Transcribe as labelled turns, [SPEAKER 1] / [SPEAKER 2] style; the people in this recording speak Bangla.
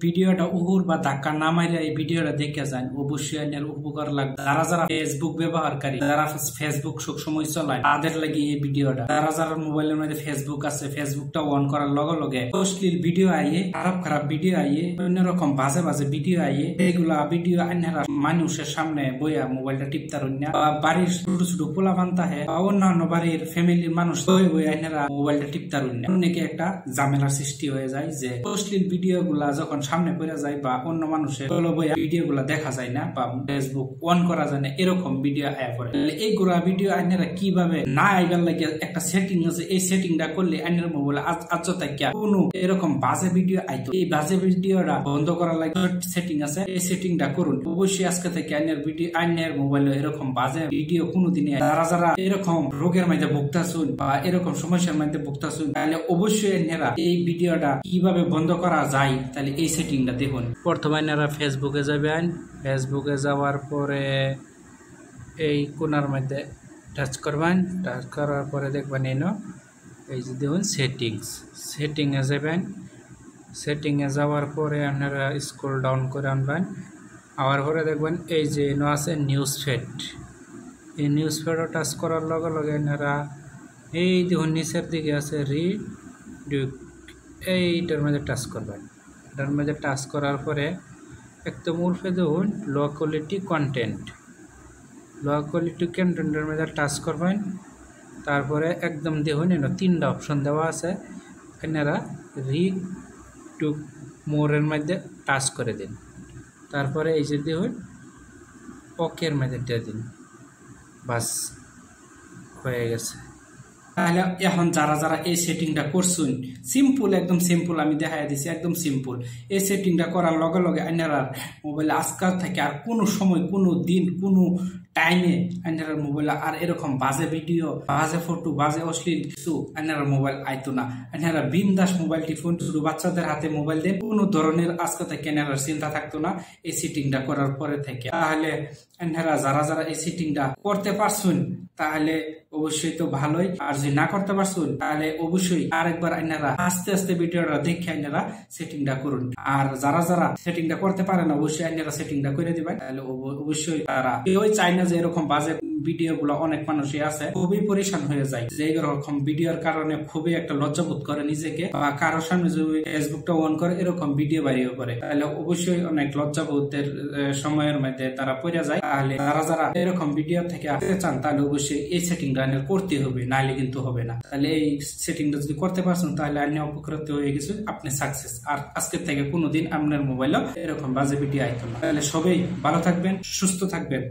[SPEAKER 1] ভিডিওটা উহুর বা ধাক্কা না মাইলে এই ভিডিওটা দেখে যান, অবশ্যই আপনার উপকার লাগবে। যারা ফেসবুক ব্যবহারকারী, যারা ফেসবুক সবসময় চলায়, তাদের লাগে এই ভিডিওটা। যারা মোবাইলের মধ্যে ফেসবুক আছে, ফেসবুকটা অন করার লগে লগে অশ্লীল ভিডিও আইয়ে, খারাপ ভিডিও আইয়ে, অন্যরকম বাজে ভিডিও আইয়ে, এইগুলা ভিডিও আইনারা মানুষের সামনে বইয়া মোবাইলটা টিপতারুন না, বা বাড়ির ছোট পোলা বান্তা হে বা অন্যান্য বাড়ির ফ্যামিলির মানুষ বই আইনারা মোবাইলটা টিপতারুন না। অনেকে একটা ঝামেলার সৃষ্টি হয়ে যায় যে অশ্লীল ভিডিও গুলা যখন সামনে পড়ে যায় বা অন্য মানুষের ভিডিও গুলা দেখা যায় না বা ফেসবুক অন করা যায় না, এরকম ভিডিও আয়া পড়ে। এইগুলা ভিডিও আইনারা কিভাবে না আইবার লাগে একটা সেটিং আছে, এই সেটিংটা করলে আইনের মোবাইলে আজ থাকিয়া কোন এরকম বাজে ভিডিও আইতো, এই বাজে ভিডিওটা বন্ধ করার লাগে সেটিং আছে, এই সেটিংটা করুন। অবশ্যই আজকে থেকে আইনের মোবাইলে এরকম বাজে ভিডিও কোনোদিনই যারা এরকম রোগের মধ্যে ভুগতাছুন বা এরকম সমস্যার মধ্যে ভুগতাছুন, তাহলে অবশ্যই আইনেরা এই ভিডিওটা কিভাবে বন্ধ করা যায় তাহলে এই সেটিংটা দেখুন। প্রথমে আইনেরা ফেসবুকে যাবেন, ফেসবুকে যাওয়ার পরে এই কোনার মধ্যে টাচ করবেন, টাচ করার পরে দেখবেন এই যে দেখুন সেটিংয়ে যাবেন। সেটিংয়ে যাওয়ার পরে আপনারা স্ক্রল ডাউন করে আনবেন, আবার পরে দেখবেন এই যে আছে নিউজ ফিড, এই নিউজ ফিডও টাচ করার লগে লগে আপনারা এই দেখুন নিচের দিকে আছে এইটার মধ্যে টাচ করবেন। এটার মধ্যে টাচ করার পরে একদম উল্পে দেখুন লো কোয়ালিটি কন্টেন্টের মধ্যে টাচ করবেন। তারপরে একদম দেখুন তিনটা অপশন দেওয়া আছে, আপনারা রিড টু মোরের মধ্যে টাচ করে দিন। তারপরে এই যে দেখুন ওকের মধ্যে দিয়ে দিন, বাস হয়ে গেছে। তাহলে এখন যারা এই সেটিংটা করছেন, সিম্পল, একদম সিম্পল, আমি দেখাই দিছি একদম সিম্পল। এই সেটিংটা করার লগে লগে আপনারা মোবাইলে আজকাল থেকে আর কোনো সময়, কোনো দিন, কোনো টাইমে আপনার মোবাইলে আর এরকম বাজে ভিডিও, বাজে ফটো, বাজে অশ্লীল কিছু আপনার মোবাইল আইতো না। আপনারা বিন্দাস মোবাইল টিফোন, শুধু বাচ্চাদের হাতে মোবাইল দেন, কোনো ধরনের আজকে থেকে আপনারা চিন্তা থাকতো না এই সেটিংটা করার পরে থেকে। তাহলে আপনারা যারা এই সেটিংটা করতে পারছেন তাহলে অবশ্যই তো ভালোই, আর যদি না করতে পারছেন তাহলে অবশ্যই আরেকবার আপনারা আস্তে ভিডিওটা দেখে আপনারা সেটিংটা করুন। আর যারা সেটিংটা করতে পারে না অবশ্যই আপনারা সেটিংটা করে দিবেন। তাহলে অবশ্যই তারা কেউ চায় না যে এরকম বাজে ভিডিও গুলো, অনেক মানুষই আছে খুবই পরেশান হয়ে যায় যে এরকম ভিডিওর কারণে খুবই একটা লজ্জাবোধ করে নিজেকে, বা কারোর সামনে যদি ফেসবুকটা অন করে এরকম ভিডিও বাড়িয়ে করে, তাহলে অবশ্যই অনেক লজ্জাবোধের সময়ের মধ্যে তারা পড়ে যায়। তাহলে যারা এরকম ভিডিও থেকে আসতে চান তাহলে অবশ্যই এই সেটিংটা করতে হবে, নাহলে কিন্তু হবে না। তাহলে এই সেটিংটা যদি করতে পারছেন তাহলে আপনি উপকৃত হয়ে গেছে, আপনি সাকসেস। আর আজকে থেকে কোনোদিন আপনার মোবাইলে এরকম বাজে ভিডিও আইতো না। তাহলে সবাই ভালো থাকবেন, সুস্থ থাকবেন।